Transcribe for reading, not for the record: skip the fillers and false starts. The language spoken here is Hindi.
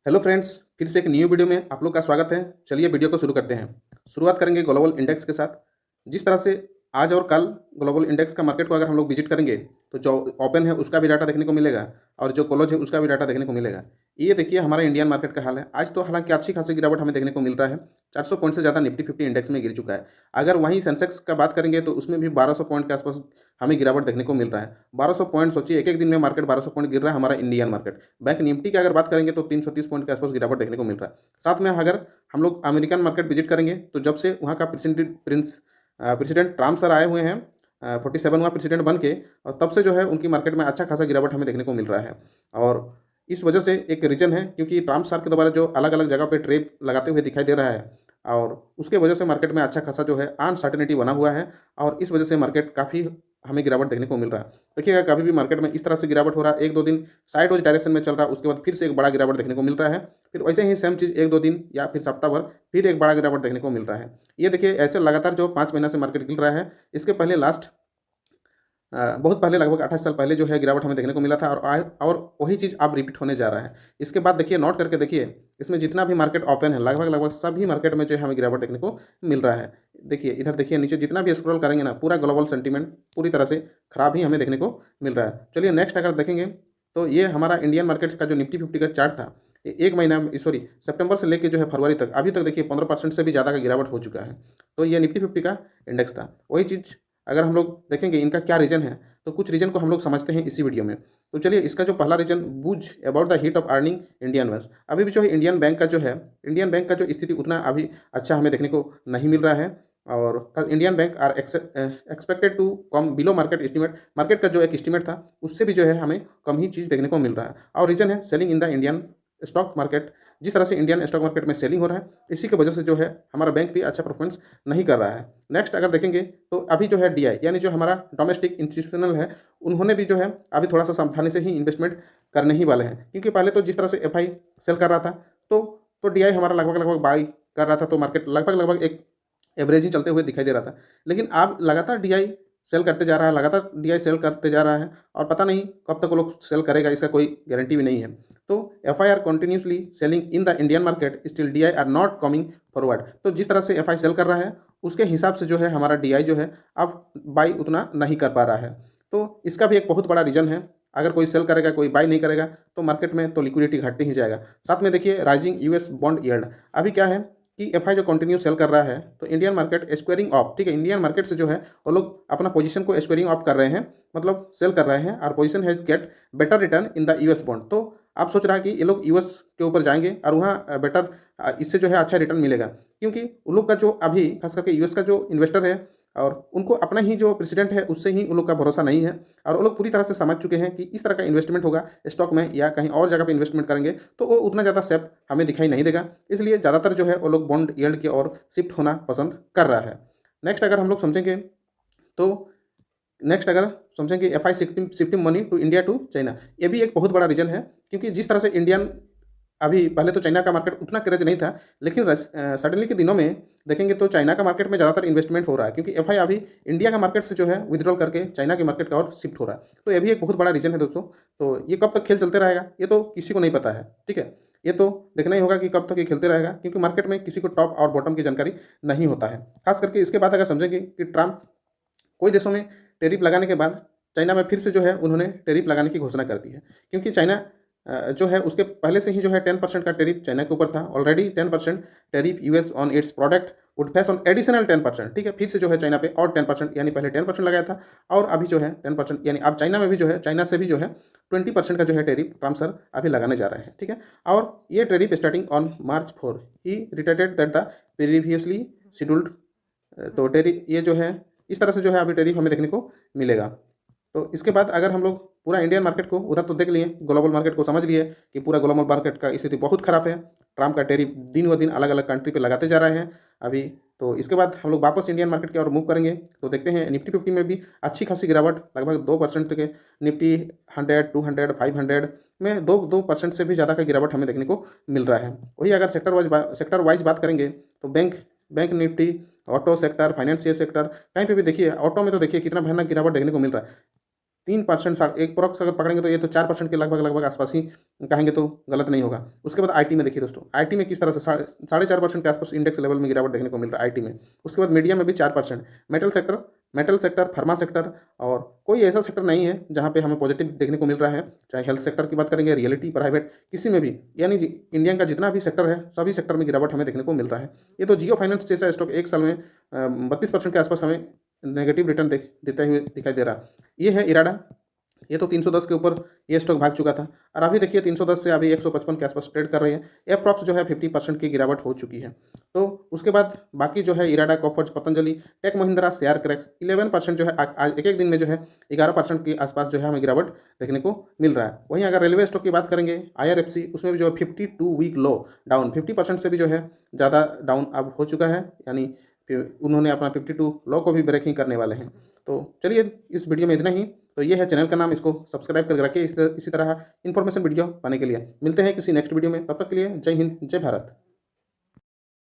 हेलो फ्रेंड्स, फिर से एक न्यू वीडियो में आप लोग का स्वागत है। चलिए वीडियो को शुरू करते हैं। शुरुआत करेंगे ग्लोबल इंडेक्स के साथ। जिस तरह से आज और कल ग्लोबल इंडेक्स का मार्केट को अगर हम लोग विजिट करेंगे तो जो ओपन है उसका भी डाटा देखने को मिलेगा और जो क्लोज है उसका भी डाटा देखने को मिलेगा। ये देखिए हमारा इंडियन मार्केट का हाल है। आज तो हालांकि अच्छी खासी गिरावट हमें देखने को मिल रहा है। 400 पॉइंट से ज़्यादा निफ्टी 50 इंडेक्स में गिर चुका है। अगर वहीं सेंसेक्स का बात करेंगे तो उसमें भी 1200 पॉइंट के आसपास हमें गिरावट देखने को मिल रहा है। 1200 पॉइंट सोचिए, एक एक दिन में मार्केट 1200 पॉइंट गिर रहा है हमारा इंडियन मार्केट। बैंक निफ्टी की अगर बात करेंगे तो 330 पॉइंट के आसपास गिरावट देखने को मिल रहा है। साथ में अगर हम लोग अमेरिकन मार्केट विजिट करेंगे तो जब से वहाँ का प्रेसिडेंट ट्रम्प सर आए हुए हैं 47वां प्रेसिडेंट बन के, और तब से जो है उनकी मार्केट में अच्छा खासा गिरावट हमें देखने को मिल रहा है। और इस वजह से एक रीज़न है क्योंकि ट्रम्प सर के द्वारा जो अलग अलग जगह पे ट्रेप लगाते हुए दिखाई दे रहा है, और उसके वजह से मार्केट में अच्छा खासा जो है अनसर्टेनिटी बना हुआ है। और इस वजह से मार्केट काफ़ी हमें गिरावट देखने को मिल रहा है। देखिएगा कभी भी मार्केट में इस तरह से गिरावट हो रहा है, एक दो दिन साइड वेज डायरेक्शन में चल रहा है, उसके बाद फिर से एक बड़ा गिरावट देखने को मिल रहा है। फिर वैसे ही सेम चीज़ एक दो दिन या फिर सप्ताह भर फिर एक बड़ा गिरावट देखने को मिल रहा है। ये देखिए ऐसे लगातार जो 5 महीना से मार्केट गिर रहा है, इसके पहले लास्ट बहुत पहले लगभग 28 साल पहले जो है गिरावट हमें देखने को मिला था, और वही चीज़ अब रिपीट होने जा रहा है। इसके बाद देखिए नोट करके देखिए, इसमें जितना भी मार्केट ओपन है लगभग लगभग सभी मार्केट में जो है हमें गिरावट देखने को मिल रहा है। देखिए इधर देखिए नीचे जितना भी स्क्रॉल करेंगे ना, पूरा ग्लोबल सेंटीमेंट पूरी तरह से खराब ही हमें देखने को मिल रहा है। चलिए नेक्स्ट अगर देखेंगे तो ये हमारा इंडियन मार्केट का जो निफ्टी 50 का चार्ट था, एक महीना सॉरी सितंबर से लेकर जो है फरवरी तक अभी तक देखिए 15% से भी ज़्यादा का गिरावट हो चुका है। तो ये निफ्टी 50 का इंडेक्स था। वही चीज़ अगर हम लोग देखेंगे इनका क्या रीज़न है, तो कुछ रीजन को हम लोग समझते हैं इसी वीडियो में। तो चलिए इसका जो पहला रीजन, बूझ about the heat of earning Indian ones. अभी भी जो है इंडियन बैंक का जो स्थिति उतना अभी अच्छा हमें देखने को नहीं मिल रहा है। और Indian bank are expected to come below market estimate. Market का जो एक एस्टिमेट था उससे भी जो है हमें कम ही चीज़ देखने को मिल रहा है। और रीजन है selling in the Indian stock market. जिस तरह से इंडियन स्टॉक मार्केट में सेलिंग हो रहा है, इसी की वजह से जो है हमारा बैंक भी अच्छा परफॉर्मेंस नहीं कर रहा है। नेक्स्ट अगर देखेंगे तो अभी जो है डीआई यानी जो हमारा डोमेस्टिक इंस्टीट्यूशनल है, उन्होंने भी जो है अभी थोड़ा सा सावधानी से ही इन्वेस्टमेंट करने ही वाले हैं। क्योंकि पहले तो जिस तरह से एफआई सेल कर रहा था, तो डीआई हमारा लगभग लगभग बाई कर रहा था, तो मार्केट लगभग लगभग एक एवरेज ही चलते हुए दिखाई दे रहा था। लेकिन अब लगातार डीआई सेल करते जा रहा है, लगातार डीआई सेल करते जा रहा है, और पता नहीं कब तक वो लोग सेल करेगा, इसका कोई गारंटी भी नहीं है। तो F I R continuously selling in the Indian market, still D I R not coming forward. तो जिस तरह से एफ आई सेल कर रहा है उसके हिसाब से जो है हमारा डी आई जो है अब बाई उतना नहीं कर पा रहा है। तो इसका भी एक बहुत बड़ा रीजन है। अगर कोई सेल करेगा, कोई बाई नहीं करेगा, तो मार्केट में तो लिक्विडिटी घटते ही जाएगा। साथ में देखिए राइजिंग यूएस बॉन्ड यील्ड। अभी क्या है कि एफ आई जो कंटिन्यू सेल कर रहा है, तो इंडियन मार्केट स्क्वेयरिंग ऑफ, ठीक है, इंडियन मार्केट से जो है वो लोग अपना पोजीशन को स्क्वेयरिंग ऑफ कर रहे हैं, मतलब सेल कर रहे हैं, और position has get better return in the US bond. तो आप सोच रहा है कि ये लोग यूएस के ऊपर जाएंगे और वहाँ बेटर इससे जो है अच्छा रिटर्न मिलेगा। क्योंकि उन लोग का जो अभी खास करके यूएस का जो इन्वेस्टर है, और उनको अपना ही जो प्रेसिडेंट है उससे ही उन लोग का भरोसा नहीं है। और वो लोग पूरी तरह से समझ चुके हैं कि इस तरह का इन्वेस्टमेंट होगा स्टॉक में या कहीं और जगह पे इन्वेस्टमेंट करेंगे तो वो उतना ज़्यादा सेफ हमें दिखाई नहीं देगा। इसलिए ज़्यादातर जो है वो लोग बॉन्ड यील्ड की ओर शिफ्ट होना पसंद कर रहा है। नेक्स्ट अगर हम लोग समझेंगे तो नेक्स्ट अगर समझेंगे F I shifting money to India to China, ये भी एक बहुत बड़ा रीजन है। क्योंकि जिस तरह से इंडियन अभी पहले तो चाइना का मार्केट उतना क्रेज नहीं था, लेकिन सडनली के दिनों में देखेंगे तो चाइना का मार्केट में ज़्यादातर इन्वेस्टमेंट हो रहा है। क्योंकि एफआई अभी इंडिया का मार्केट से जो है विड्रॉल करके चाइना के मार्केट का और शिफ्ट हो रहा है। तो ये भी एक बहुत बड़ा रीजन है दोस्तों। तो ये कब तक खेल चलते रहेगा ये तो किसी को नहीं पता है, ठीक है। ये तो देखना ही होगा कि कब तक ये खेलते रहेगा, क्योंकि मार्केट में किसी को टॉप और बॉटम की जानकारी नहीं होता है। खास करके इसके बाद अगर समझेंगे कि ट्रम्प कोई देशों में टेरिफ लगाने के बाद चाइना में फिर से जो है उन्होंने टेरिफ लगाने की घोषणा कर दी है। क्योंकि चाइना जो है उसके पहले से ही जो है 10% का टेरिफ चाइना के ऊपर था already. 10% tariff US on it's product would face on additional 10%, ठीक है। फिर से जो है चाइना पे और 10%, यानी पहले 10% लगाया था और अभी जो है 10%, यानी अब चाइना में भी जो है चाइना से भी जो है 20% का जो है टेरिफ ट्रम्प सर अभी लगाने जा रहे हैं, ठीक है। और ये टेरिफ स्टार्टिंग ऑन मार्च 4 ही reiterated that the previously scheduled. तो टेरिफ ये जो है इस तरह से जो है अभी टेरिफ हमें देखने को मिलेगा। तो इसके बाद अगर हम लोग पूरा इंडियन मार्केट को उधर तो देख लिए, ग्लोबल मार्केट को समझ लिए कि पूरा ग्लोबल मार्केट का स्थिति बहुत खराब है। ट्रम्प का टेरिफ दिन व दिन अलग अलग कंट्री पे लगाते जा रहे हैं अभी। तो इसके बाद हम लोग वापस इंडियन मार्केट की ओर मूव करेंगे, तो देखते हैं निफ्टी 50 में भी अच्छी खासी गिरावट लगभग 2% के। निफ्टी 100, 200, 500 में 2% से भी ज़्यादा का गिरावट हमें देखने को मिल रहा है। वही अगर सेक्टर वाइज बात करेंगे तो bank bank Nifty, auto sector, financial sector, कहीं पे भी देखिए, ऑटो में तो देखिए कितना भयानक गिरावट देखने को मिल रहा है। 3% एक प्रोक्स अगर पकड़ेंगे तो ये तो 4% के लगभग आसपास ही कहेंगे तो गलत नहीं होगा। उसके बाद आईटी में देखिए दोस्तों, आईटी में किस तरह से 4.5% के आसपास इंडेक्स लेवल में गिरावट देखने को मिल रहा है आईटी में। उसके बाद मीडिया में भी 4%। मेटल सेक्टर, फार्मा सेक्टर और कोई ऐसा सेक्टर नहीं है जहाँ पे हमें पॉजिटिव देखने को मिल रहा है। चाहे हेल्थ सेक्टर की बात करेंगे, रियलिटी, प्राइवेट, किसी में भी, यानी इंडिया का जितना भी सेक्टर है सभी सेक्टर में गिरावट हमें देखने को मिल रहा है। ये तो जियो फाइनेंस जैसा स्टॉक एक साल में 32% के आसपास हमें नेगेटिव रिटर्न देते हुए दिखाई दे रहा। ये है इराडा, ये तो 310 के ऊपर ये स्टॉक भाग चुका था और अभी देखिए 310 से अभी 155 के आसपास ट्रेड कर रही है। अप्रॉक्स जो है 50% की गिरावट हो चुकी है। तो उसके बाद बाकी जो है IREDA, Coforge, Patanjali, Tech Mahindra, share cracks 11% जो है आज एक दिन में जो है 11% के आसपास जो है हमें गिरावट देखने को मिल रहा है। वहीं अगर रेलवे स्टॉक की बात करेंगे IRFC, उसमें भी जो है 52 वीक लो डाउन, 50% से भी जो है ज़्यादा डाउन अब हो चुका है, यानी उन्होंने अपना 52 लो को भी ब्रेकिंग करने वाले हैं। तो चलिए इस वीडियो में इतना ही। तो ये है चैनल का नाम, इसको सब्सक्राइब करके रखिए इसी तरह इन्फॉर्मेशन वीडियो पाने के लिए। मिलते हैं किसी नेक्स्ट वीडियो में, तब तक के लिए जय हिंद, जय भारत।